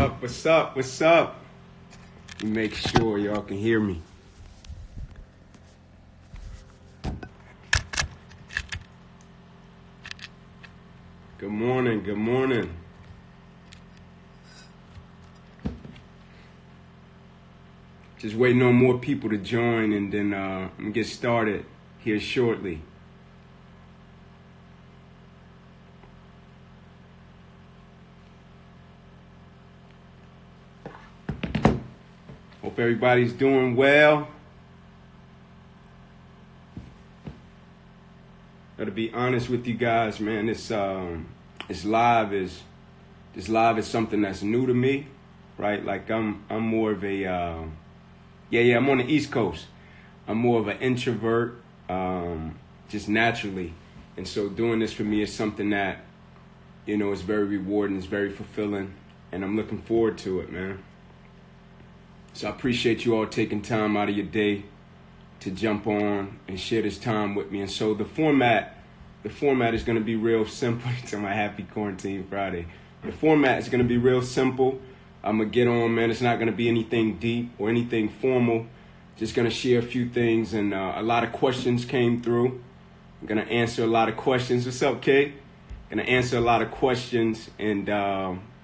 up? What's up? What's up? Let me make sure y'all can hear me. Good morning. Good morning. Just waiting on more people to join, and then I'm gonna get started here shortly. Hope everybody's doing well. Gotta be honest with you guys, man. This live is something that's new to me, right? Like I'm more of a I'm on the East Coast. I'm more of an introvert, just naturally, and so doing this for me is something that, you know, is very rewarding, it's very fulfilling, and I'm looking forward to it, man. So I appreciate you all taking time out of your day to jump on and share this time with me. And so the format is going to be real simple. To my happy quarantine Friday. The format is going to be real simple. I'm going to get on, man. It's not going to be anything deep or anything formal. Just going to share a few things. And a lot of questions came through. I'm going to answer a lot of questions. What's up, Kate? Going to answer a lot of questions and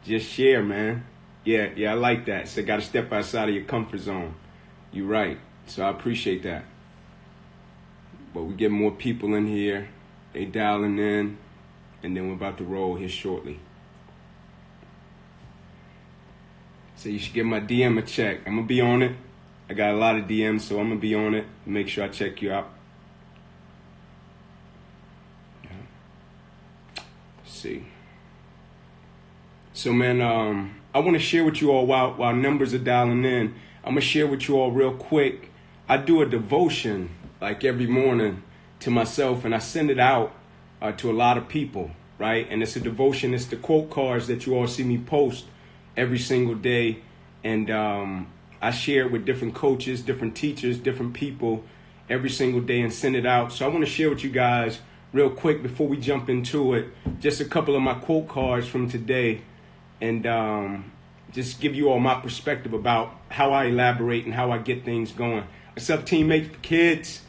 just share, man. Yeah, I like that. So got to step outside of your comfort zone. You're right. So I appreciate that. But we get more people in here. They dialing in. And then we're about to roll here shortly. So you should give my DM a check. I'm going to be on it. I got a lot of DMs, so I'm going to be on it. Make sure I check you out. Yeah. Let's see. So, man, I want to share with you all while numbers are dialing in. I'm going to share with you all real quick. I do a devotion like every morning to myself, and I send it out to a lot of people, right? And it's a devotion. It's the quote cards that you all see me post every single day. And I share it with different coaches, different teachers, different people every single day and send it out. So I want to share with you guys real quick before we jump into it, just a couple of my quote cards from today. And just give you all my perspective about how I elaborate and how I get things going. What's up, teammates, kids?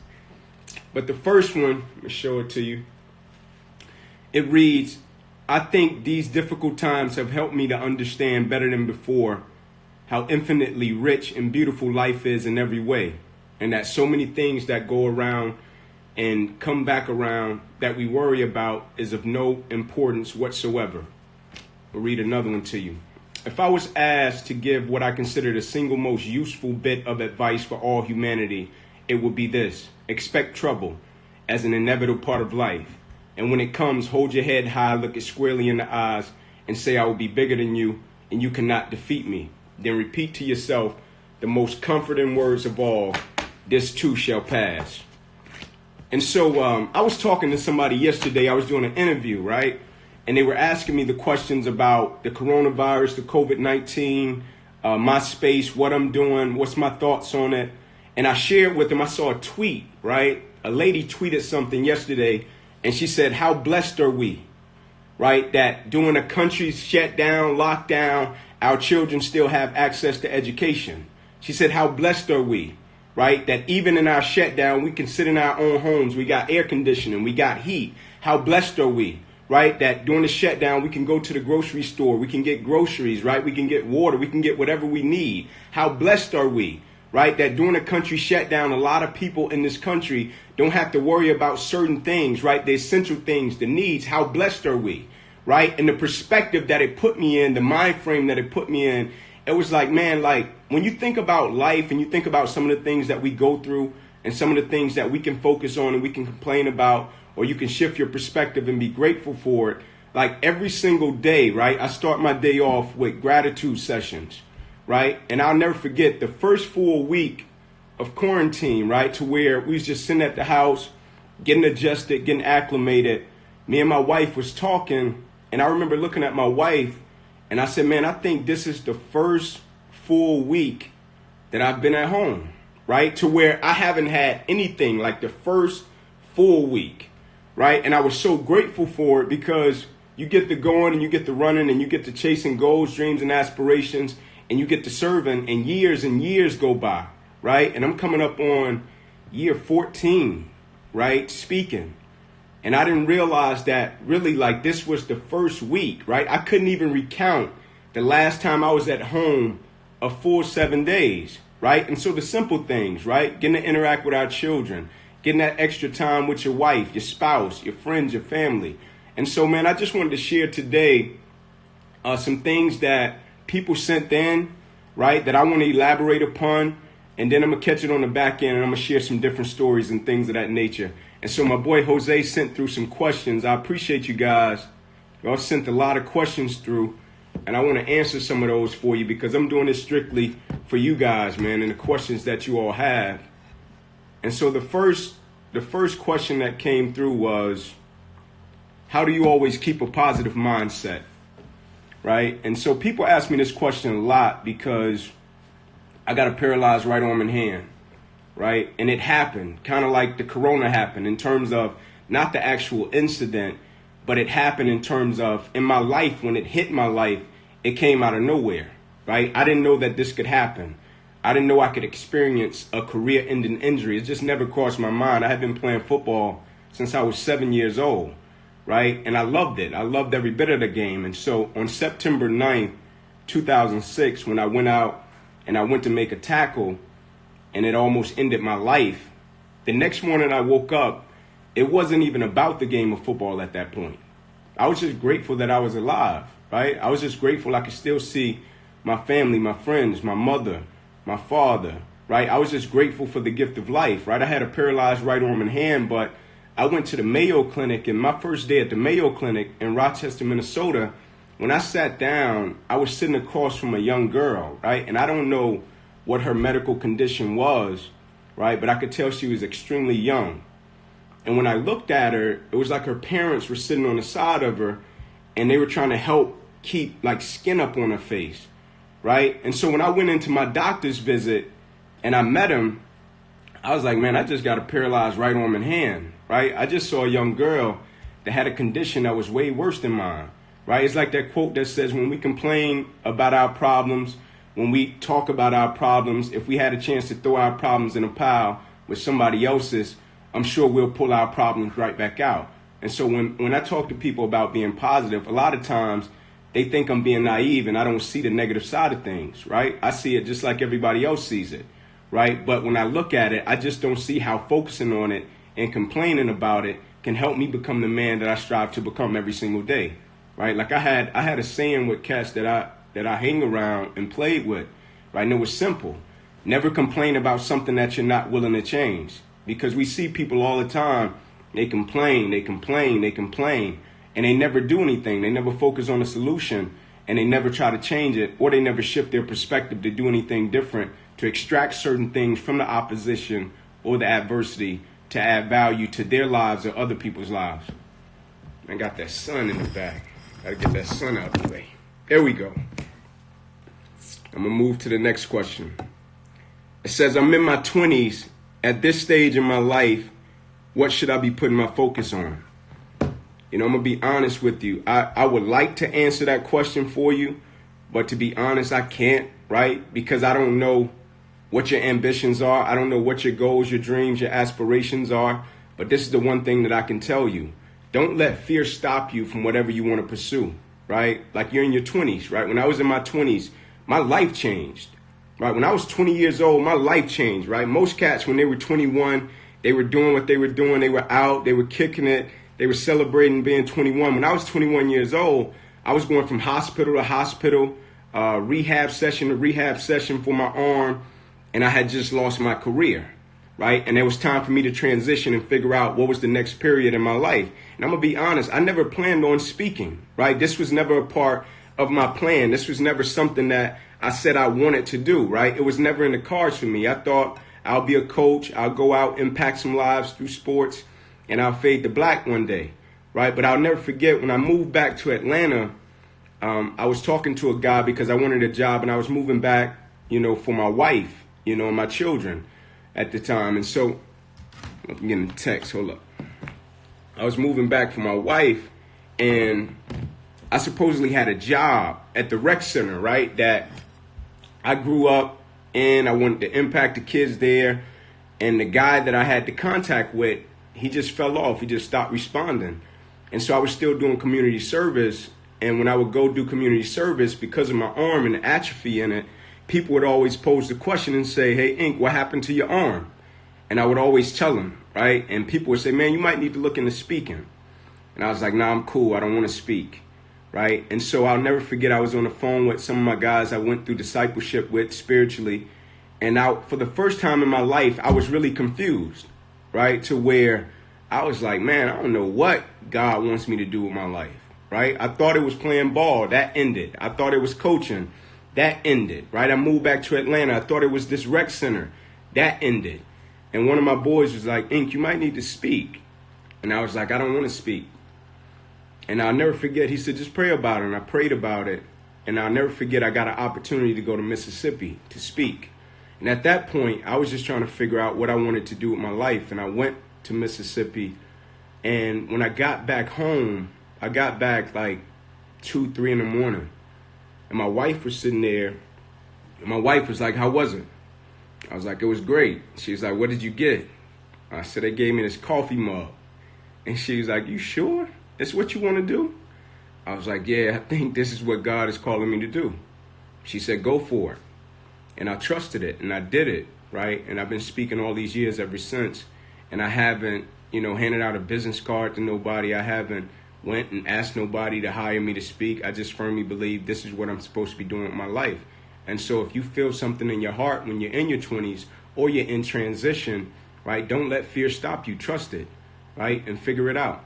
But the first one, let me show it to you. It reads, I think these difficult times have helped me to understand better than before how infinitely rich and beautiful life is in every way. And that so many things that go around and come back around that we worry about is of no importance whatsoever. I'll read another one to you. If I was asked to give what I consider the single most useful bit of advice for all humanity, it would be this. Expect trouble as an inevitable part of life. And when it comes, hold your head high, look it squarely in the eyes, and say, I will be bigger than you, and you cannot defeat me. Then repeat to yourself the most comforting words of all, this too shall pass. And so I was talking to somebody yesterday. I was doing an interview, right? And they were asking me the questions about the coronavirus, the COVID-19, my space, what I'm doing, what's my thoughts on it. And I shared with them, I saw a tweet, right? A lady tweeted something yesterday, and she said, how blessed are we, right? That during a country's shutdown, lockdown, our children still have access to education. She said, how blessed are we, right? That even in our shutdown, we can sit in our own homes. We got air conditioning. We got heat. How blessed are we? Right, that during the shutdown, we can go to the grocery store, we can get groceries, right? We can get water, we can get whatever we need. How blessed are we, right? That during the country shutdown, a lot of people in this country don't have to worry about certain things, right? The essential things, the needs. How blessed are we, right? And the perspective that it put me in, the mind frame that it put me in, it was like, man, like when you think about life and you think about some of the things that we go through and some of the things that we can focus on and we can complain about, or you can shift your perspective and be grateful for it. Like every single day, right? I start my day off with gratitude sessions, right? And I'll never forget the first full week of quarantine, right? To where we was just sitting at the house, getting adjusted, getting acclimated. Me and my wife was talking, and I remember looking at my wife, and I said, man, I think this is the first full week that I've been at home, right? To where I haven't had anything like the first full week. Right. And I was so grateful for it because You get to going and you get to running and you get to chasing goals, dreams, and aspirations, and you get to serving, and years go by, right? And I'm coming up on year 14, right, speaking. And I didn't realize that really, like, this was the first week, right? I couldn't even recount the last time I was at home a full 7 days, right? And so the simple things, right? Getting to interact with our children, getting that extra time with your wife, your spouse, your friends, your family. And so, man, I just wanted to share today some things that people sent in, right, that I want to elaborate upon. And then I'm going to catch it on the back end and I'm going to share some different stories and things of that nature. And so my boy Jose sent through some questions. I appreciate you guys. Y'all sent a lot of questions through. And I want to answer some of those for you because I'm doing this strictly for you guys, man, and the questions that you all have. And so the first question that came through was, how do you always keep a positive mindset? Right? And so people ask me this question a lot because I got a paralyzed right arm and hand, right? And it happened kind of like the corona happened in terms of not the actual incident, but it happened in terms of in my life, when it hit my life, it came out of nowhere, right? I didn't know that this could happen. I didn't know I could experience a career-ending injury. It just never crossed my mind. I had been playing football since I was 7 years old, right? And I loved it. I loved every bit of the game. And so on September 9th, 2006, when I went out and I went to make a tackle and it almost ended my life, the next morning I woke up, it wasn't even about the game of football at that point. I was just grateful that I was alive, right? I was just grateful I could still see my family, my friends, my mother, my father, right? I was just grateful for the gift of life, right? I had a paralyzed right arm and hand, but I went to the Mayo Clinic, and my first day at the Mayo Clinic in Rochester, Minnesota, when I sat down, I was sitting across from a young girl, right? And I don't know what her medical condition was, right? But I could tell she was extremely young. And when I looked at her, it was like her parents were sitting on the side of her, and they were trying to help keep like skin up on her face, right? And so when I went into my doctor's visit and I met him, I was like, man, I just got a paralyzed right arm and hand, right? I just saw a young girl that had a condition that was way worse than mine, right? It's like that quote that says, when we complain about our problems, when we talk about our problems, if we had a chance to throw our problems in a pile with somebody else's, I'm sure we'll pull our problems right back out. And so when I talk to people about being positive, a lot of times they think I'm being naive and I don't see the negative side of things, right? I see it just like everybody else sees it, right? But when I look at it, I just don't see how focusing on it and complaining about it can help me become the man that I strive to become every single day, right? Like I had a saying with cats that I hang around and played with, right? And it was simple. Never complain about something that you're not willing to change. Because we see people all the time, they complain, and they never do anything. They never focus on a solution, and they never try to change it, or they never shift their perspective to do anything different, to extract certain things from the opposition or the adversity to add value to their lives or other people's lives. I got that sun in the back. Got to get that sun out of the way. There we go. I'm going to move to the next question. It says, I'm in my 20s. At this stage in my life, what should I be putting my focus on? You know, I'm going to be honest with you. I would like to answer that question for you, but to be honest, I can't, right? Because I don't know what your ambitions are. I don't know what your goals, your dreams, your aspirations are. But this is the one thing that I can tell you. Don't let fear stop you from whatever you want to pursue, right? Like you're in your 20s, right? When I was in my 20s, my life changed. Right, when I was 20 years old, my life changed, right? Most cats, when they were 21, they were doing what they were doing. They were out, they were kicking it, they were celebrating being 21. When I was 21 years old, I was going from hospital to hospital, rehab session to rehab session for my arm, and I had just lost my career, right? And it was time for me to transition and figure out what was the next period in my life. And I'm going to be honest, I never planned on speaking, right? This was never a part of my plan. This was never something that I said I wanted to do, right? It was never in the cards for me. I thought I'll be a coach. I'll go out, impact some lives through sports, and I'll fade to black one day, right? But I'll never forget when I moved back to Atlanta, I was talking to a guy because I wanted a job and I was moving back, you know, for my wife, you know, and my children at the time. And so I'm getting a text. Hold up. I was moving back for my wife, and I supposedly had a job at the rec center, right? That I grew up in. I wanted to impact the kids there. And the guy that I had the contact with, he just fell off. He just stopped responding. And so I was still doing community service. And when I would go do community service, because of my arm and the atrophy in it, people would always pose the question and say, hey, Ink, what happened to your arm? And I would always tell them, right? And people would say, man, you might need to look into speaking. And I was like, nah, I'm cool. I don't want to speak, right? And so I'll never forget, I was on the phone with some of my guys I went through discipleship with spiritually. And for the first time in my life, I was really confused, right? To where I was like, man, I don't know what God wants me to do with my life, right? I thought it was playing ball. That ended. I thought it was coaching. That ended, right? I moved back to Atlanta. I thought it was this rec center. That ended. And one of my boys was like, Ink, you might need to speak. And I was like, I don't want to speak. And I'll never forget, he said, just pray about it. And I prayed about it. And I'll never forget, I got an opportunity to go to Mississippi to speak. And at that point, I was just trying to figure out what I wanted to do with my life. And I went to Mississippi. And when I got back home, I got back like 2, 3 in the morning. And my wife was sitting there, and my wife was like, how was it? I was like, it was great. She was like, what did you get? I said, they gave me this coffee mug. And she was like, you sure? That's what you want to do? I was like, yeah, I think this is what God is calling me to do. She said, go for it. And I trusted it, and I did it, right? And I've been speaking all these years ever since. And I haven't, handed out a business card to nobody. I haven't went and asked nobody to hire me to speak. I just firmly believe this is what I'm supposed to be doing with my life. And so if you feel something in your heart when you're in your 20s or you're in transition, right, don't let fear stop you. Trust it, right, and figure it out.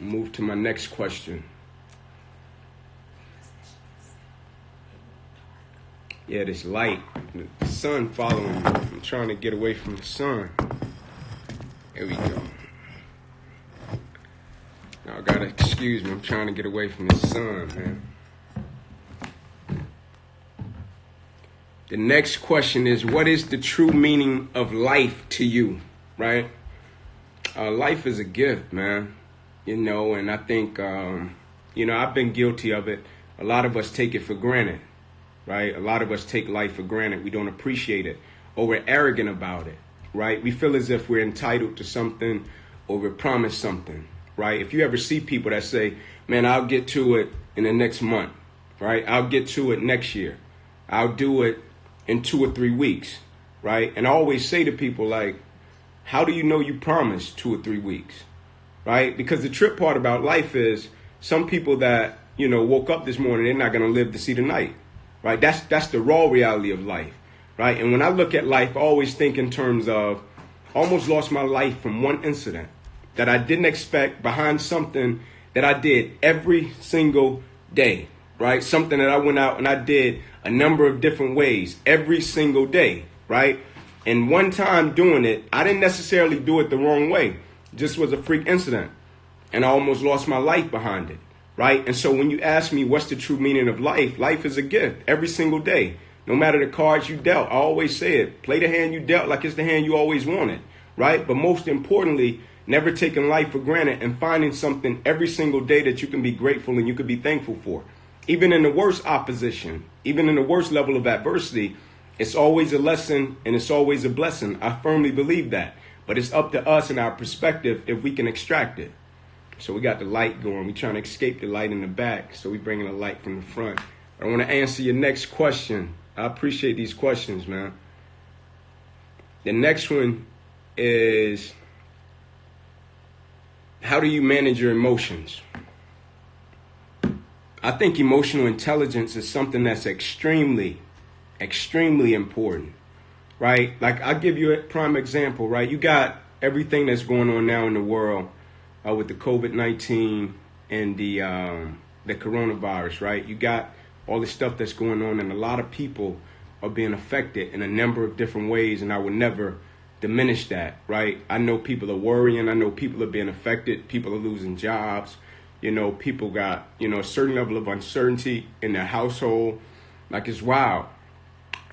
Move to my next question. Yeah, this light, the sun following me. I'm trying to get away from the sun. There we go. Y'all gotta excuse me. I'm trying to get away from the sun, man. The next question is, what is the true meaning of life to you, right? Life is a gift, man. And I think, I've been guilty of it. A lot of us take it for granted, right? A lot of us take life for granted. We don't appreciate it, or we're arrogant about it, right? We feel as if we're entitled to something or we're promised something, right? If you ever see people that say, man, I'll get to it in the next month, right? I'll get to it next year. I'll do it in 2 or 3 weeks, right? And I always say to people, like, how do you know you promised 2 or 3 weeks, right? Because the trip part about life is some people that, woke up this morning, they're not going to live to see the night, right? That's the raw reality of life, right? And when I look at life, I always think in terms of almost lost my life from one incident that I didn't expect behind something that I did every single day, right? Something that I went out and I did a number of different ways every single day, right? And one time doing it, I didn't necessarily do it the wrong way. It just was a freak incident. And I almost lost my life behind it, right? And so when you ask me what's the true meaning of life, life is a gift every single day. No matter the cards you dealt, I always say it, play the hand you dealt like it's the hand you always wanted, right? But most importantly, never taking life for granted and finding something every single day that you can be grateful and you can be thankful for. Even in the worst opposition, even in the worst level of adversity, it's always a lesson and it's always a blessing. I firmly believe that. But it's up to us and our perspective if we can extract it. So we got the light going. We're trying to escape the light in the back. So we're bringing the light from the front. I want to answer your next question. I appreciate these questions, man. The next one is, how do you manage your emotions? I think emotional intelligence is something that's extremely, extremely important, right? Like, I'll give you a prime example, right? You got everything that's going on now in the world with the COVID-19 and the coronavirus, right? You got all the stuff that's going on, and a lot of people are being affected in a number of different ways, and I would never diminish that, right? I know people are worrying. I know people are being affected. People are losing jobs. People got, a certain level of uncertainty in their household. Like, it's wild.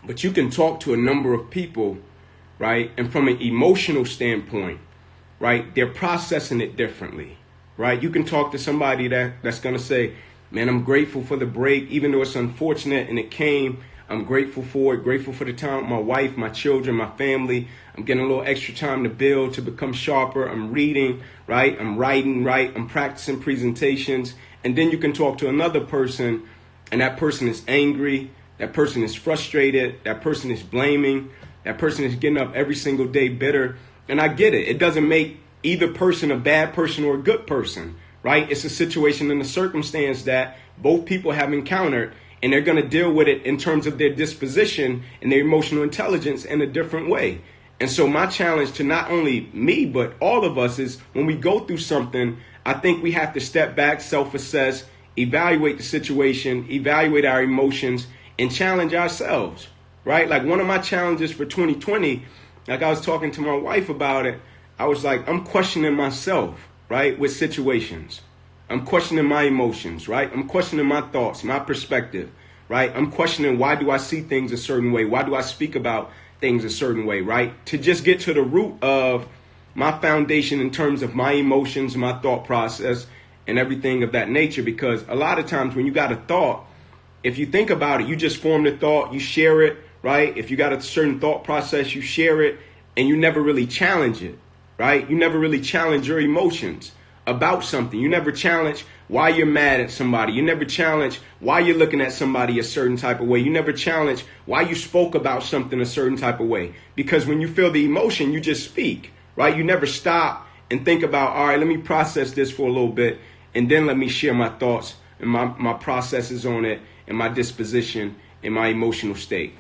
But you can talk to a number of people, right? And from an emotional standpoint, right, they're processing it differently, right? You can talk to somebody that's going to say, man, I'm grateful for the break, even though it's unfortunate and it came. I'm grateful for it, grateful for the time with my wife, my children, my family. I'm getting a little extra time to build, to become sharper. I'm reading, right? I'm writing, right? I'm practicing presentations. And then you can talk to another person, and that person is angry. That person is frustrated. That person is blaming. That person is getting up every single day bitter. And I get it. It doesn't make either person a bad person or a good person, right? It's a situation and a circumstance that both people have encountered, and they're going to deal with it in terms of their disposition and their emotional intelligence in a different way. And so my challenge to not only me, but all of us is when we go through something, I think we have to step back, self-assess, evaluate the situation, evaluate our emotions, and challenge ourselves, right? Like one of my challenges for 2020, like I was talking to my wife about it, I was like, I'm questioning myself, right, with situations. I'm questioning my emotions, right? I'm questioning my thoughts, my perspective, right? I'm questioning, why do I see things a certain way? Why do I speak about things a certain way, right? To just get to the root of my foundation in terms of my emotions, my thought process, and everything of that nature. Because a lot of times when you got a thought, if you think about it, you just form the thought, you share it, right? If you got a certain thought process, you share it, and you never really challenge it, right? You never really challenge your emotions about something. You never challenge why you're mad at somebody. You never challenge why you're looking at somebody a certain type of way. You never challenge why you spoke about something a certain type of way. Because when you feel the emotion, you just speak, right? You never stop and think about, all right, let me process this for a little bit, and then let me share my thoughts and my processes on it and my disposition and my emotional state.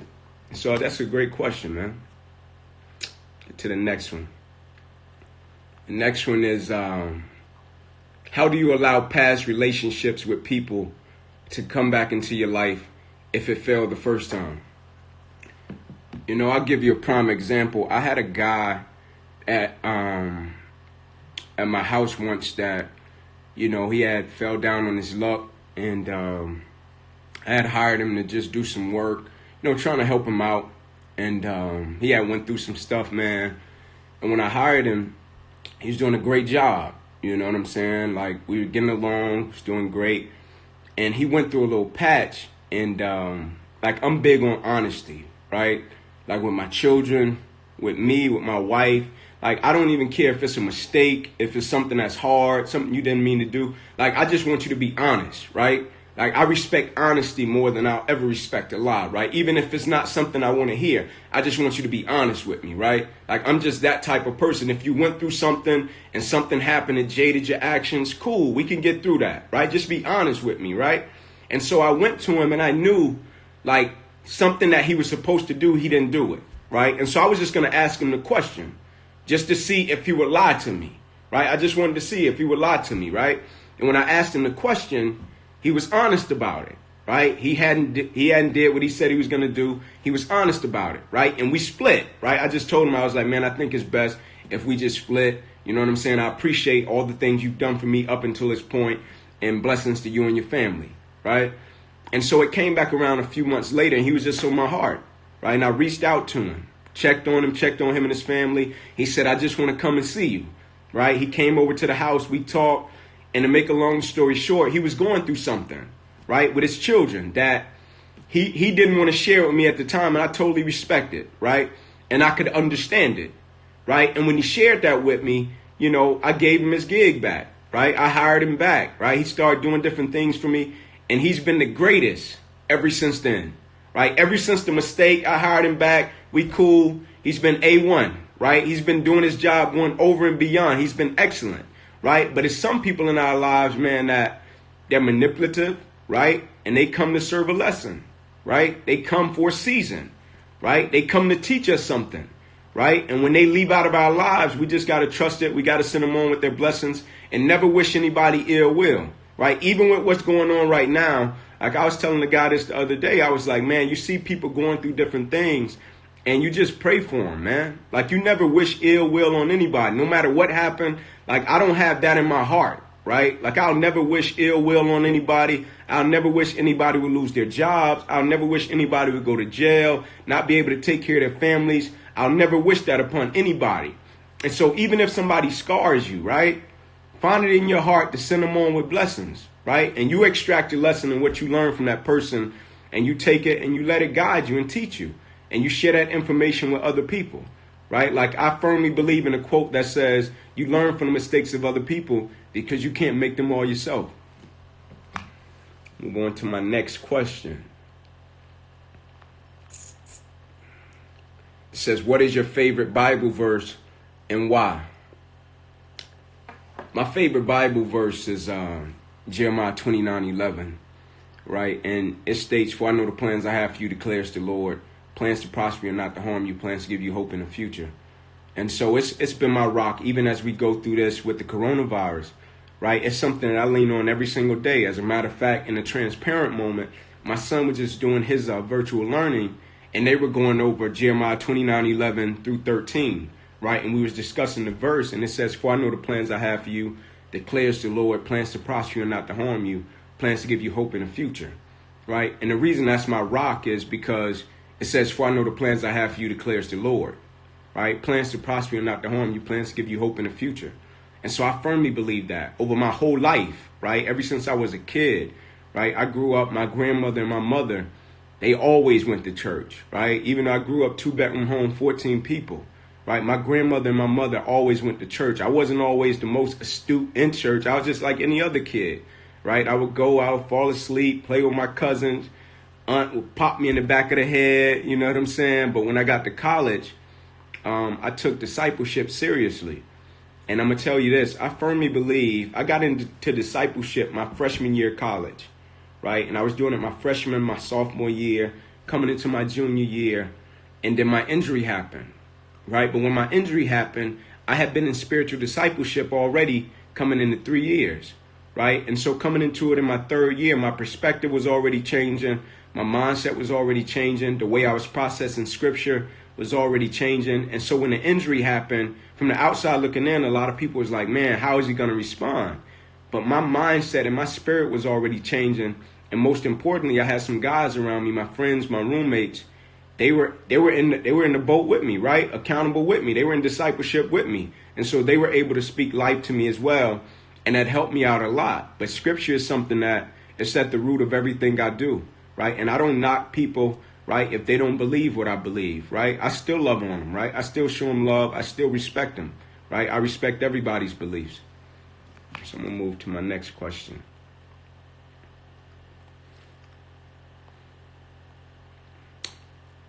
So that's a great question, man. Get to the next one. The next one is, how do you allow past relationships with people to come back into your life if it failed the first time? You know, I'll give you a prime example. I had a guy at my house once that, you know, he had fell down on his luck, and I had hired him to just do some work, you know, trying to help him out. And he had went through some stuff, man. And when I hired him, he was doing a great job. You know what I'm saying? Like, we were getting along, was doing great. And he went through a little patch. And, like, I'm big on honesty, right? Like, with my children, with me, with my wife. Like, I don't even care if it's a mistake, if it's something that's hard, something you didn't mean to do. Like, I just want you to be honest, right? Like, I respect honesty more than I'll ever respect a lie, right? Even if it's not something I want to hear, I just want you to be honest with me, right? Like, I'm just that type of person. If you went through something and something happened and jaded your actions, cool, we can get through that, right? Just be honest with me, right? And so I went to him and I knew, like, something that he was supposed to do, he didn't do it, right? And so I was just going to ask him the question just to see if he would lie to me, right? I just wanted to see if he would lie to me, right? And when I asked him the question, he was honest about it, right? He hadn't did what he said he was going to do. He was honest about it, right? And we split, right? I just told him, I was like, man, I think it's best if we just split. You know what I'm saying? I appreciate all the things you've done for me up until this point, and blessings to you and your family, right? And so it came back around a few months later, and he was just on my heart, right? And I reached out to him, checked on him and his family. He said, I just want to come and see you, right? He came over to the house, we talked. And to make a long story short, he was going through something, right, with his children that he didn't want to share with me at the time, and I totally respect it, right? And I could understand it, right? And when he shared that with me, you know, I gave him his gig back, right? I hired him back, right? He started doing different things for me, and he's been the greatest ever since then, right? Ever since the mistake, I hired him back. We cool. He's been A1, right? He's been doing his job, going over and beyond. He's been excellent. Right? But it's some people in our lives, man, that they're manipulative, right? And they come to serve a lesson, right? They come for a season, right? They come to teach us something, right? And when they leave out of our lives, we just got to trust it. We got to send them on with their blessings and never wish anybody ill will, right? Even with what's going on right now, like I was telling the guy this the other day, I was like, man, you see people going through different things, and you just pray for them, man. Like, you never wish ill will on anybody, no matter what happened. Like, I don't have that in my heart, right? Like, I'll never wish ill will on anybody. I'll never wish anybody would lose their jobs. I'll never wish anybody would go to jail, not be able to take care of their families. I'll never wish that upon anybody. And so even if somebody scars you, right? find it in your heart to send them on with blessings, right? And you extract your lesson and what you learn from that person, and you take it and you let it guide you and teach you. And you share that information with other people, right? Like, I firmly believe in a quote that says, you learn from the mistakes of other people because you can't make them all yourself. Move on to my next question. It says, what is your favorite Bible verse and why? My favorite Bible verse is Jeremiah 29:11, right? And it states, for I know the plans I have for you, declares the Lord. Plans to prosper you and not to harm you, plans to give you hope in the future. And so it's been my rock, even as we go through this with the coronavirus, right? It's something that I lean on every single day. As a matter of fact, in a transparent moment, my son was just doing his virtual learning, and they were going over Jeremiah 29:11 through 13, right? And we was discussing the verse, and it says, for I know the plans I have for you, declares the Lord, plans to prosper you and not to harm you, plans to give you hope in the future, right? And the reason that's my rock is because it says, for I know the plans I have for you, declares the Lord, right? Plans to prosper you and not to harm you, plans to give you hope in the future. And so I firmly believe that over my whole life, right? Ever since I was a kid, right? I grew up, my grandmother and my mother, they always went to church, right? Even though I grew up 2-bedroom home, 14 people, right? My grandmother and my mother always went to church. I wasn't always the most astute in church. I was just like any other kid, right? I would go out, fall asleep, play with my cousins. Aunt would pop me in the back of the head, you know what I'm saying? But when I got to college, I took discipleship seriously. And I'm going to tell you this, I firmly believe I got into discipleship my freshman year of college, right? And I was doing it my freshman, my sophomore year, coming into my junior year, and then my injury happened, right? But when my injury happened, I had been in spiritual discipleship already coming into 3 years, right? And so coming into it in my third year, my perspective was already changing. My mindset was already changing. The way I was processing scripture was already changing. And so when the injury happened, from the outside looking in, a lot of people was like, man, how is he going to respond? But my mindset and my spirit was already changing. And most importantly, I had some guys around me, my friends, my roommates. They were in the boat with me, right? Accountable with me. They were in discipleship with me. And so they were able to speak life to me as well. And that helped me out a lot. But scripture is something that is at the root of everything I do. Right. And I don't knock people, right, if they don't believe what I believe. Right. I still love on them. Right. I still show them love. I still respect them. Right. I respect everybody's beliefs. So I'm going to move to my next question.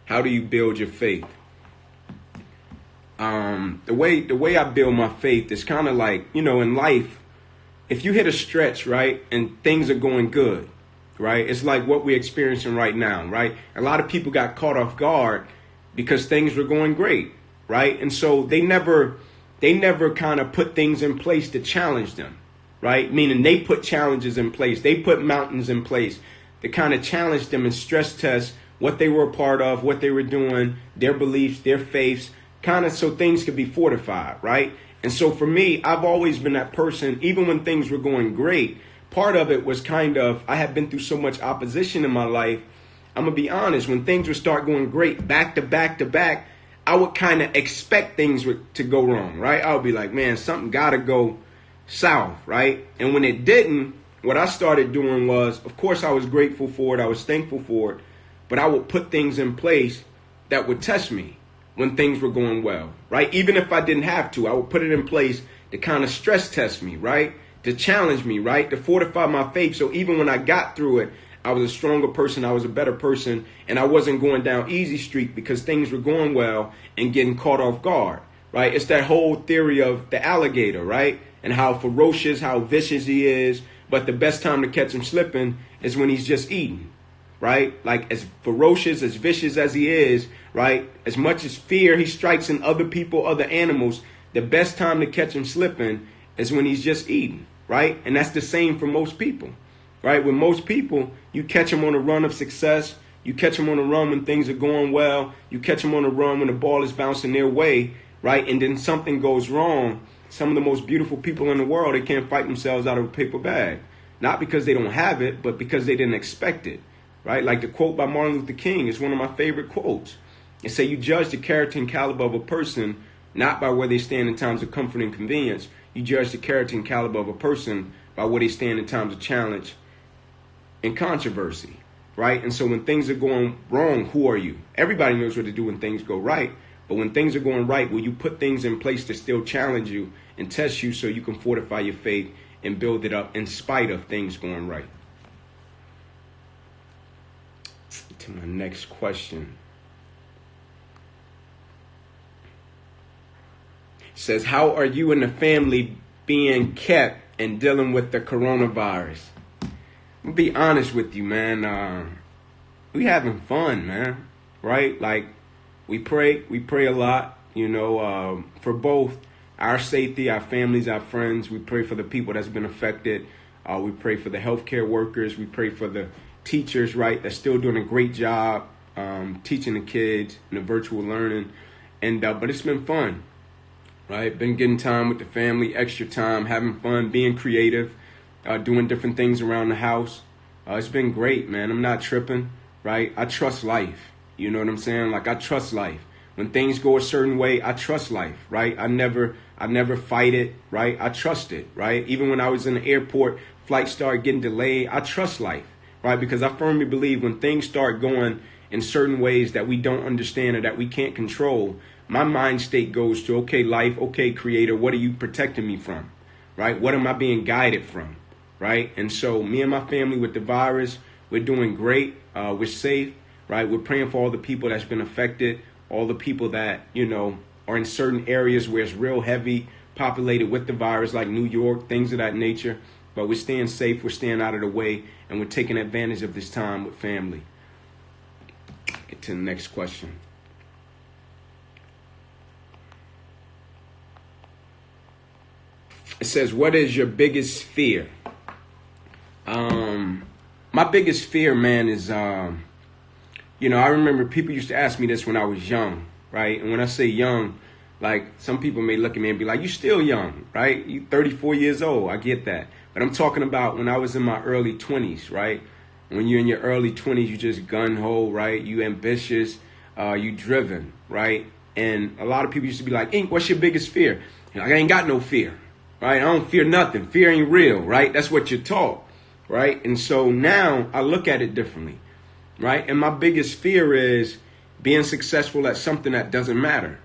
How do you build your faith? The way I build my faith is kind of like, you know, in life, if you hit a stretch, right, and things are going good, right? It's like what we're experiencing right now, right? A lot of people got caught off guard because things were going great, right? And so they never kind of put things in place to challenge them, right? Meaning they put challenges in place. They put mountains in place to kind of challenge them and stress test what they were a part of, what they were doing, their beliefs, their faiths, kind of so things could be fortified, right? And so for me, I've always been that person, even when things were going great. Part of it was kind of, I had been through so much opposition in my life. I'm going to be honest, when things would start going great, back to back to back, I would kind of expect things to go wrong, right? I would be like, man, something got to go south, right? And when it didn't, what I started doing was, of course, I was grateful for it. I was thankful for it. But I would put things in place that would test me when things were going well, right? Even if I didn't have to, I would put it in place to kind of stress test me, right? To challenge me, right? To fortify my faith. So even when I got through it, I was a stronger person. I was a better person. And I wasn't going down easy street because things were going well and getting caught off guard, right? It's that whole theory of the alligator, right? And how ferocious, how vicious he is. But the best time to catch him slipping is when he's just eating, right? Like as ferocious, as vicious as he is, right? As much as fear he strikes in other people, other animals, the best time to catch him slipping is when he's just eating, right? And that's the same for most people, right? With most people, you catch them on a run of success. You catch them on a run when things are going well. You catch them on a run when the ball is bouncing their way, right? And then something goes wrong. Some of the most beautiful people in the world, they can't fight themselves out of a paper bag. Not because they don't have it, but because they didn't expect it, right? Like the quote by Martin Luther King is one of my favorite quotes. It say, you judge the character and caliber of a person not by where they stand in times of comfort and convenience. You judge the character and caliber of a person by where they stand in times of challenge and controversy, right? And so when things are going wrong, who are you? Everybody knows what to do when things go right. But when things are going right, will you put things in place to still challenge you and test you so you can fortify your faith and build it up in spite of things going right? To my next question. It says, how are you and the family being kept and dealing with the coronavirus? I'll be honest with you, man. We having fun, man. Right? Like, we pray a lot, for both our safety, our families, our friends. We pray for the people that's been affected. We pray for the healthcare workers. We pray for the teachers, right, that's still doing a great job teaching the kids in the virtual learning. And but it's been fun, right? Been getting time with the family, extra time, having fun, being creative, doing different things around the house. It's been great, man. I'm not tripping, right? I trust life. You know what I'm saying? Like, I trust life. When things go a certain way, I trust life, right? I never fight it, right? I trust it, right? Even when I was in the airport, flights started getting delayed, I trust life, right? Because I firmly believe when things start going in certain ways that we don't understand or that we can't control, my mind state goes to, okay, life, okay, creator, what are you protecting me from, right? What am I being guided from, right? And so me and my family with the virus, we're doing great. We're safe, right? We're praying for all the people that's been affected, all the people that, are in certain areas where it's real heavy populated with the virus, like New York, things of that nature. But we're staying safe, we're staying out of the way, and we're taking advantage of this time with family. Get to the next question. It says, what is your biggest fear? My biggest fear, man, is, I remember people used to ask me this when I was young, right? And when I say young, like, some people may look at me and be like, you still young, right? You 34 years old. I get that. But I'm talking about when I was in my early 20s, right? When you're in your early 20s, you just gun-ho, right? You ambitious, you driven, right? And a lot of people used to be like, Ink, what's your biggest fear? Like, I ain't got no fear, right? I don't fear nothing. Fear ain't real, right? That's what you're taught, right? And so now I look at it differently, right? And my biggest fear is being successful at something that doesn't matter,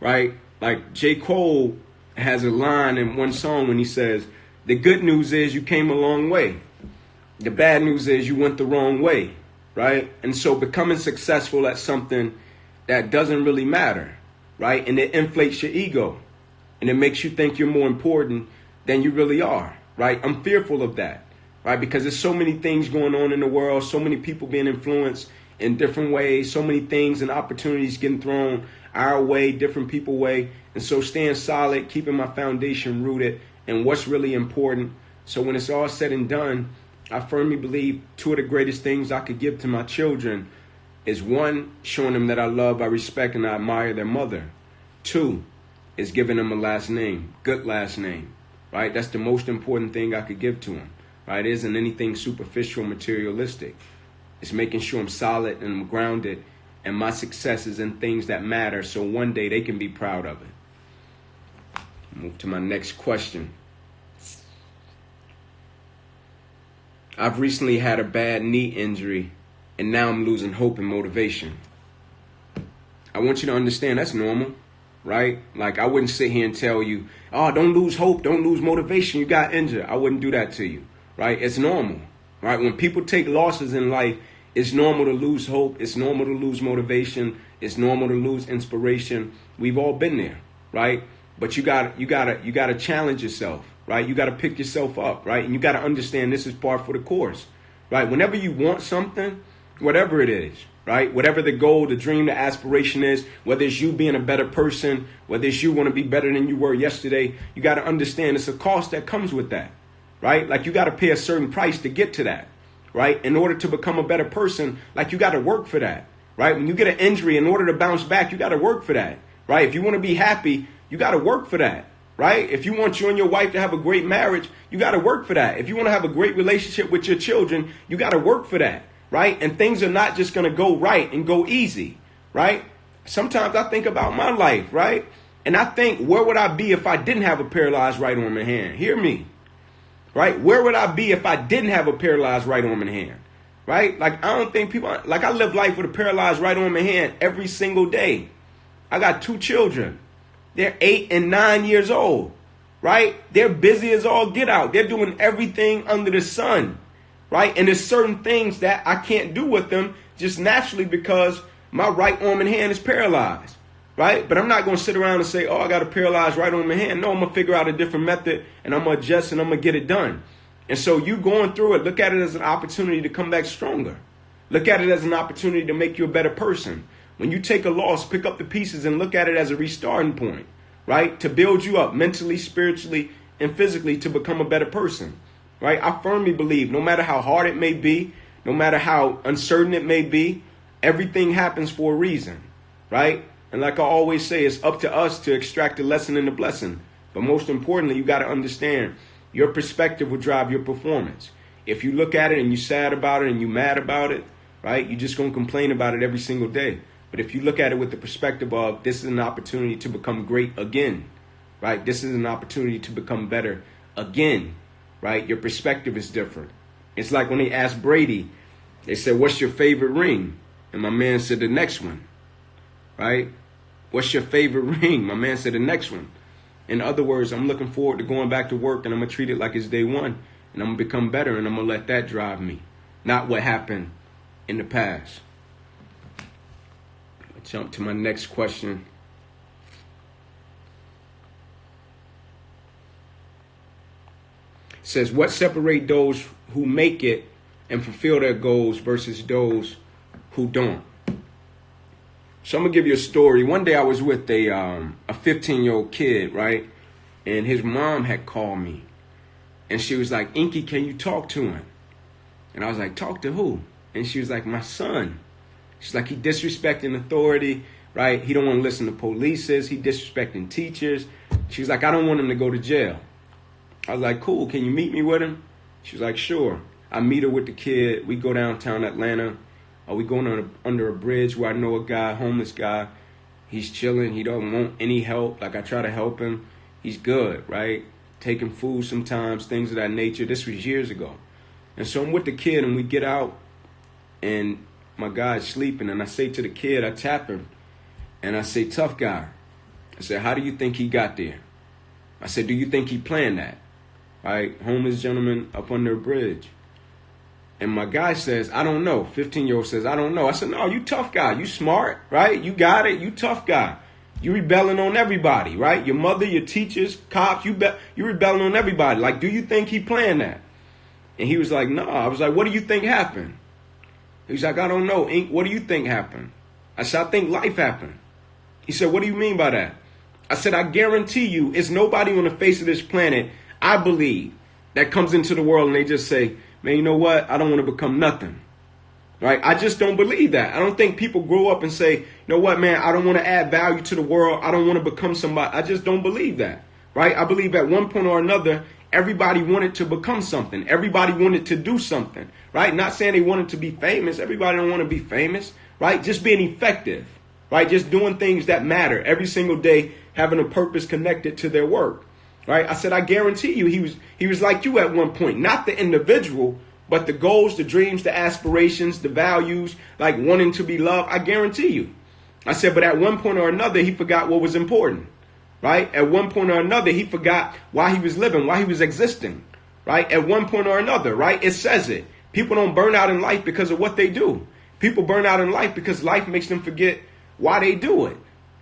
right? Like J. Cole has a line in one song when he says, the good news is you came a long way. The bad news is you went the wrong way, right? And so becoming successful at something that doesn't really matter, right? And it inflates your ego and it makes you think you're more important than you really are, right? I'm fearful of that, right? Because there's so many things going on in the world, so many people being influenced in different ways, so many things and opportunities getting thrown our way, different people way. And so staying solid, keeping my foundation rooted in what's really important. So when it's all said and done, I firmly believe two of the greatest things I could give to my children is, one, showing them that I love, I respect, and I admire their mother. Two, is giving them a last name, good last name, right? That's the most important thing I could give to them, right? It isn't anything superficial, materialistic. It's making sure I'm solid and I'm grounded and my success is in things that matter so one day they can be proud of it. Move to my next question. I've recently had a bad knee injury and now I'm losing hope and motivation. I want you to understand that's normal, right? Like, I wouldn't sit here and tell you, oh, don't lose hope, don't lose motivation, you got injured. I wouldn't do that to you, right? It's normal, right? When people take losses in life, it's normal to lose hope. It's normal to lose motivation. It's normal to lose inspiration. We've all been there, right? But you gotta challenge yourself, right? You gotta pick yourself up, right? And you gotta understand this is part for the course, right? Whenever you want something, whatever it is, right? Whatever the goal, the dream, the aspiration is, whether it's you being a better person, whether it's you want to be better than you were yesterday, you gotta understand it's a cost that comes with that, right? Like, you gotta pay a certain price to get to that, right? In order to become a better person, like, you got to work for that, right? When you get an injury, in order to bounce back, you got to work for that, right? If you want to be happy, you got to work for that, right? If you want you and your wife to have a great marriage, you got to work for that. If you want to have a great relationship with your children, you got to work for that, right? And things are not just going to go right and go easy, right? Sometimes I think about my life, right? And I think, where would I be if I didn't have a paralyzed right arm and hand? Hear me. Right? Where would I be if I didn't have a paralyzed right arm and hand? Right? Like, I don't think people, like, I live life with a paralyzed right arm and hand every single day. I got 2 children. They're 8 and 9 years old. Right? They're busy as all get out. They're doing everything under the sun. Right? And there's certain things that I can't do with them just naturally because my right arm and hand is paralyzed. Right? But I'm not going to sit around and say, oh, I got a paralyzed right arm and hand. No, I'm going to figure out a different method and I'm going to adjust and I'm going to get it done. And so you going through it, look at it as an opportunity to come back stronger. Look at it as an opportunity to make you a better person. When you take a loss, pick up the pieces and look at it as a restarting point, right? To build you up mentally, spiritually, and physically to become a better person, right? I firmly believe no matter how hard it may be, no matter how uncertain it may be, everything happens for a reason, right? And like I always say, it's up to us to extract the lesson and the blessing. But most importantly, you got to understand your perspective will drive your performance. If you look at it and you're sad about it and you're mad about it, right, you're just going to complain about it every single day. But if you look at it with the perspective of this is an opportunity to become great again, right? This is an opportunity to become better again, right? Your perspective is different. It's like when they asked Brady, they said, what's your favorite ring? And my man said, the next one, right? What's your favorite ring? My man said, the next one. In other words, I'm looking forward to going back to work and I'm going to treat it like it's day one and I'm going to become better and I'm going to let that drive me, not what happened in the past. I'll jump to my next question. It says, what separate those who make it and fulfill their goals versus those who don't? So I'm going to give you a story. One day I was with a 15-year-old kid, right? And his mom had called me. And she was like, Inky, can you talk to him? And I was like, talk to who? And she was like, my son. She's like, he disrespecting authority, right? He don't want to listen to polices. He disrespecting teachers. She was like, I don't want him to go to jail. I was like, cool. Can you meet me with him? She was like, sure. I meet her with the kid. We go downtown Atlanta. We going under a bridge where I know a guy, homeless guy. He's chilling. He don't want any help. Like, I try to help him. He's good, right? Taking food sometimes, things of that nature. This was years ago. And so I'm with the kid and we get out and my guy's sleeping. And I say to the kid, I tap him and I say, tough guy. I said, how do you think he got there? I said, do you think he planned that? Right? Homeless gentleman up under a bridge. And my guy says, I don't know. 15-year-old says, I don't know. I said, no, you tough guy. You smart, right? You got it. You tough guy. You rebelling on everybody, right? Your mother, your teachers, cops, you rebelling on everybody. Like, do you think he planned that? And he was like, no. I was like, what do you think happened? He was like, I don't know. Ink, what do you think happened? I said, I think life happened. He said, what do you mean by that? I said, I guarantee you, it's nobody on the face of this planet, I believe, that comes into the world and they just say, man, you know what? I don't want to become nothing, right? I just don't believe that. I don't think people grow up and say, you know what, man, I don't want to add value to the world. I don't want to become somebody. I just don't believe that, right? I believe at one point or another, everybody wanted to become something. Everybody wanted to do something, right? Not saying they wanted to be famous. Everybody don't want to be famous, right? Just being effective, right? Just doing things that matter every single day, having a purpose connected to their work. Right? I said, I guarantee you, he was like you at one point, not the individual, but the goals, the dreams, the aspirations, the values, like wanting to be loved. I guarantee you. I said, but at one point or another, he forgot what was important, right? At one point or another, he forgot why he was living, why he was existing, right? At one point or another, right? It says it. People don't burn out in life because of what they do. People burn out in life because life makes them forget why they do it,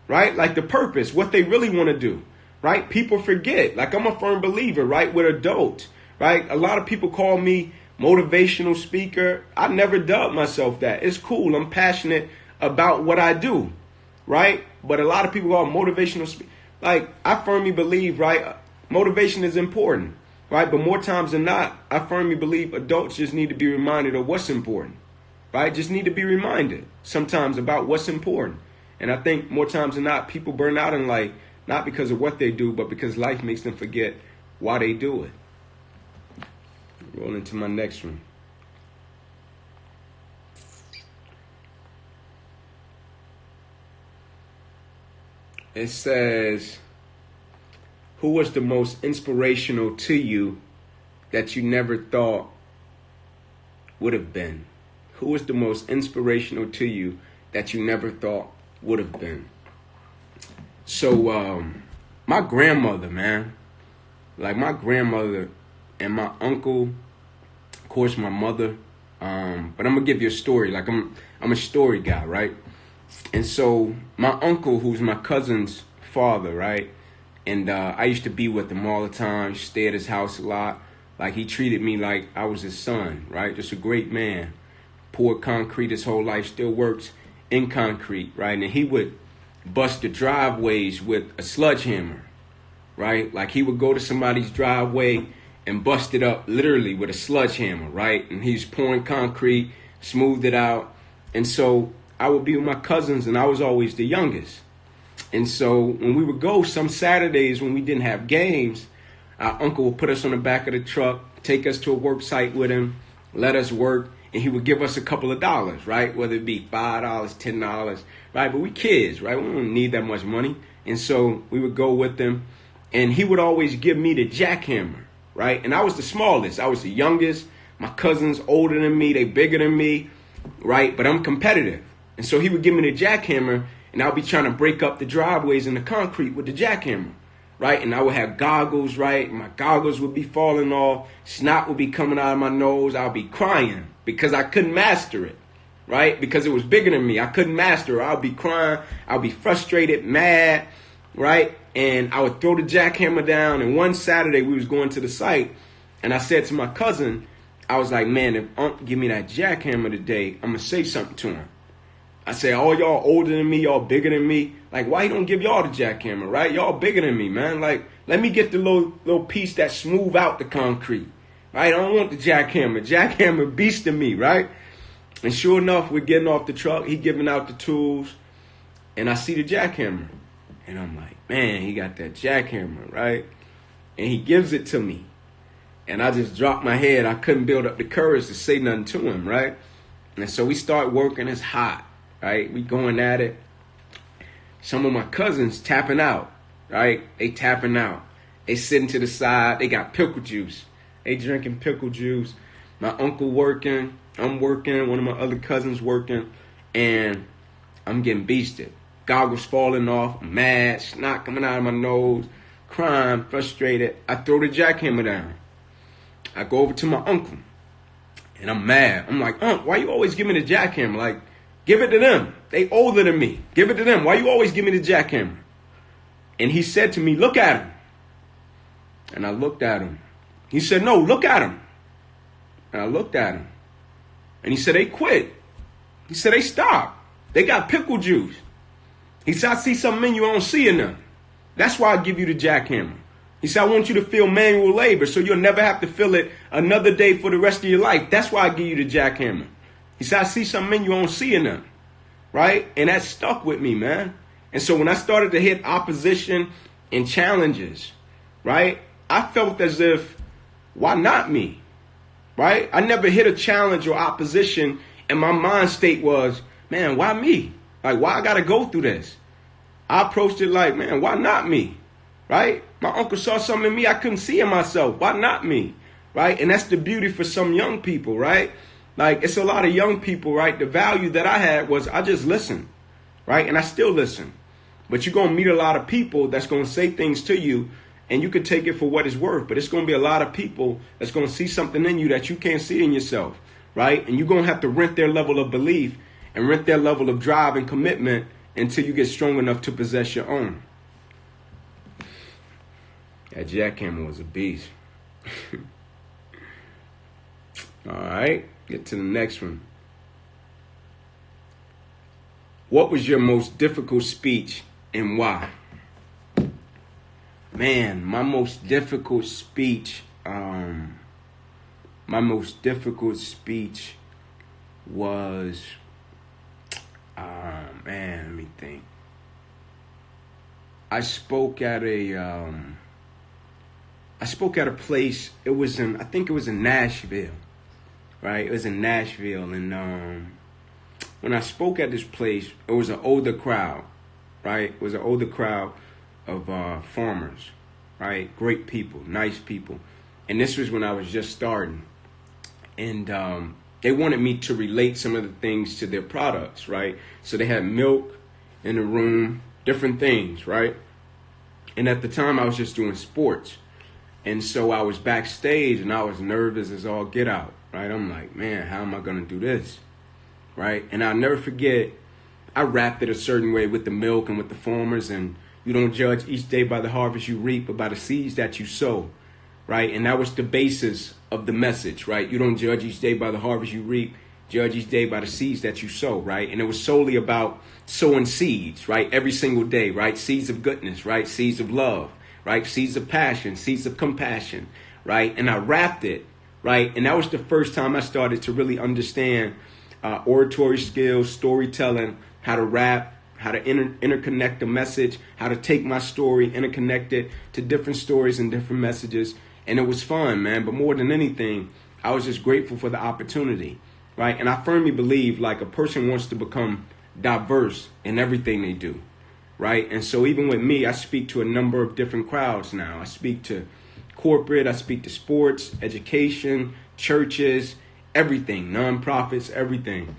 right? Like the purpose, what they really want to do. Right? People forget. Like, I'm a firm believer, right? With adults, right? A lot of people call me motivational speaker. I never dubbed myself that. It's cool. I'm passionate about what I do, right? But a lot of people call motivational speaker. Like, I firmly believe, right? Motivation is important, right? But more times than not, I firmly believe adults just need to be reminded of what's important, right? Just need to be reminded sometimes about what's important. And I think more times than not, people burn out in life, not because of what they do, but because life makes them forget why they do it. Roll into my next one. It says, who was the most inspirational to you that you never thought would have been? Who was the most inspirational to you that you never thought would have been? So, my grandmother, man. Like, my grandmother and my uncle, of course, my mother. But I'm going to give you a story. Like, I'm a story guy, right? And so, my uncle, who's my cousin's father, right? And I used to be with him all the time, stay at his house a lot. Like, he treated me like I was his son, right? Just a great man. Poured concrete his whole life, still works in concrete, right? And he would bust the driveways with a sledgehammer, right? Like, he would go to somebody's driveway and bust it up literally with a sledgehammer, right? And he's pouring concrete, smoothed it out. And so I would be with my cousins, and I was always the youngest. And so when we would go some Saturdays when we didn't have games, our uncle would put us on the back of the truck, take us to a work site with him, let us work, and he would give us a couple of dollars, right? Whether it be $5, $10, right? But we kids, right? We don't need that much money. And so we would go with him, and he would always give me the jackhammer, right? And I was the smallest. I was the youngest. My cousins older than me. They bigger than me, right? But I'm competitive. And so he would give me the jackhammer, and I'll be trying to break up the driveways in the concrete with the jackhammer, right? And I would have goggles, right? My goggles would be falling off. Snot would be coming out of my nose. I'll be crying because I couldn't master it, right? Because it was bigger than me. I couldn't master it. I'll be crying. I'll be frustrated, mad, right? And I would throw the jackhammer down. And one Saturday we was going to the site, and I said to my cousin, I was like, man, if Unc give me that jackhammer today, I'm going to say something to him. I said, all y'all older than me, y'all bigger than me. Like, why he don't give y'all the jackhammer, right? Y'all bigger than me, man. Like, let me get the little piece that smooth out the concrete, right? I don't want the jackhammer. Jackhammer beast to me, right? And sure enough, we're getting off the truck. He giving out the tools, and I see the jackhammer. And I'm like, man, he got that jackhammer, right? And he gives it to me. And I just dropped my head. I couldn't build up the courage to say nothing to him, right? And so we start working. It's hot. Right, we going at it. Some of my cousins tapping out, right? They tapping out. They sitting to the side. They got pickle juice. They drinking pickle juice. My uncle working. I'm working. One of my other cousins working. And I'm getting beasted. Goggles falling off. I'm mad. Snot coming out of my nose. Crying. Frustrated. I throw the jackhammer down. I go over to my uncle. And I'm mad. I'm like, Unc, why you always give me the jackhammer? Like, give it to them. They older than me. Give it to them. Why you always give me the jackhammer? And he said to me, look at him. And I looked at him. He said, no, look at him. And I looked at him. And he said, they quit. He said, they stopped. They got pickle juice. He said, I see something in you I don't see in them. That's why I give you the jackhammer. He said, I want you to feel manual labor so you'll never have to feel it another day for the rest of your life. That's why I give you the jackhammer. He said, I see something in you I don't see in them, right? And that stuck with me, man. And so when I started to hit opposition and challenges, right, I felt as if, why not me, right? I never hit a challenge or opposition, and my mind state was, man, why me? Like, why I got to go through this? I approached it like, man, why not me, right? My uncle saw something in me I couldn't see in myself. Why not me, right? And that's the beauty for some young people, right? Like, it's a lot of young people, right? The value that I had was I just listened, right? And I still listen. But you're going to meet a lot of people that's going to say things to you, and you can take it for what it's worth. But it's going to be a lot of people that's going to see something in you that you can't see in yourself, right? And you're going to have to rent their level of belief and rent their level of drive and commitment until you get strong enough to possess your own. That jackhammer was a beast. All right. Get to the next one. What was your most difficult speech and why? Man, my most difficult speech was, let me think. I spoke at a place. I think it was in Nashville. Right, it was in Nashville, and when I spoke at this place, it was an older crowd, right? It was an older crowd of farmers, right? Great people, nice people. And this was when I was just starting. And they wanted me to relate some of the things to their products, right? So they had milk in the room, different things, right? And at the time, I was just doing sports. And so I was backstage and I was nervous as all get out, right? I'm like, man, how am I going to do this, right? And I'll never forget, I rapped it a certain way with the milk and with the farmers, and you don't judge each day by the harvest you reap, but by the seeds that you sow, right? And that was the basis of the message, right? You don't judge each day by the harvest you reap, judge each day by the seeds that you sow, right? And it was solely about sowing seeds, right? Every single day, right? Seeds of goodness, right? Seeds of love, right? Seeds of passion, seeds of compassion, right? And I rapped it, right? And that was the first time I started to really understand oratory skills, storytelling, how to rap, how to interconnect a message, how to take my story, interconnect it to different stories and different messages. And it was fun, man. But more than anything, I was just grateful for the opportunity, right? And I firmly believe like a person wants to become diverse in everything they do, right? And so even with me, I speak to a number of different crowds now. I speak to corporate, I speak to sports, education, churches, everything, nonprofits, everything.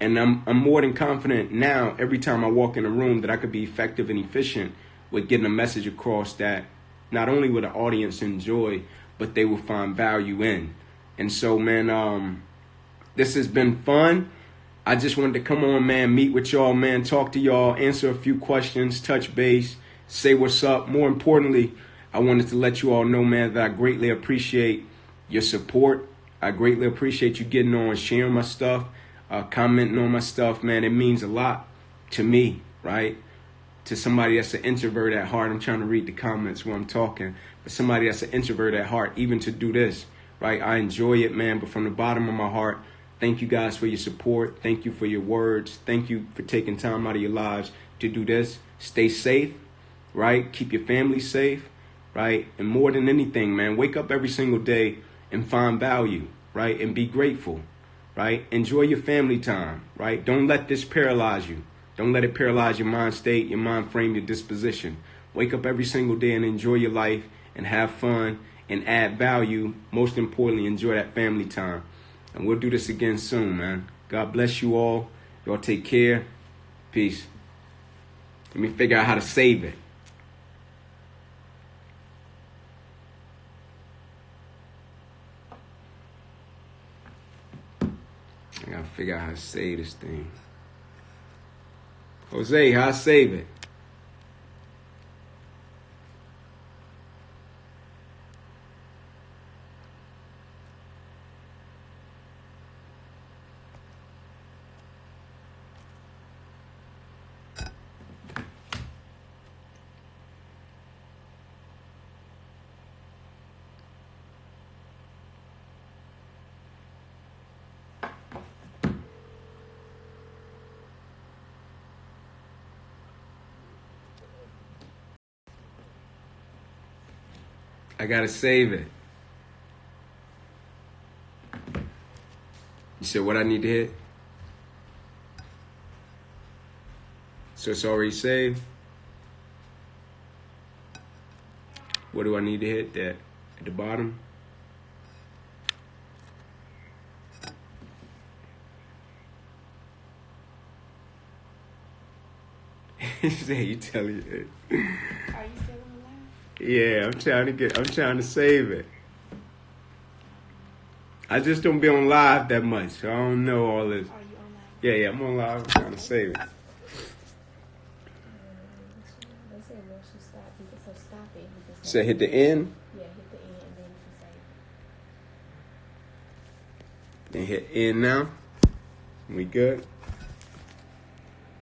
And I'm more than confident now every time I walk in a room that I could be effective and efficient with getting a message across that not only will the audience enjoy, but they will find value in. And so, man, this has been fun. I just wanted to come on, man, meet with y'all, man, talk to y'all, answer a few questions, touch base, say what's up. More importantly, I wanted to let you all know, man, that I greatly appreciate your support. I greatly appreciate you getting on, sharing my stuff, commenting on my stuff, man. It means a lot to me, right? To somebody that's an introvert at heart. I'm trying to read the comments while I'm talking. But somebody that's an introvert at heart, even to do this, right? I enjoy it, man. But from the bottom of my heart, thank you guys for your support. Thank you for your words. Thank you for taking time out of your lives to do this. Stay safe, right? Keep your family safe, right? And more than anything, man, wake up every single day and find value, right? And be grateful, right? Enjoy your family time, right? Don't let this paralyze you. Don't let it paralyze your mind state, your mind frame, your disposition. Wake up every single day and enjoy your life and have fun and add value. Most importantly, enjoy that family time. And we'll do this again soon, man. God bless you all. Y'all take care. Peace. Let me figure out how to save it. I gotta figure out how to save this thing. Jose, how I save it? I gotta save it. You said what I need to hit? So it's already saved? What do I need to hit? That at the bottom? You tell you. Are you still on the line? Yeah, I'm trying to save it. I just don't be on live that much, so I don't know all this. Are you on live? Yeah, I'm on live. I'm trying to save it. They said once you stop, you can stop it. You can So hit the end, Yeah, hit the end and then you can save it. then hit end now. We good?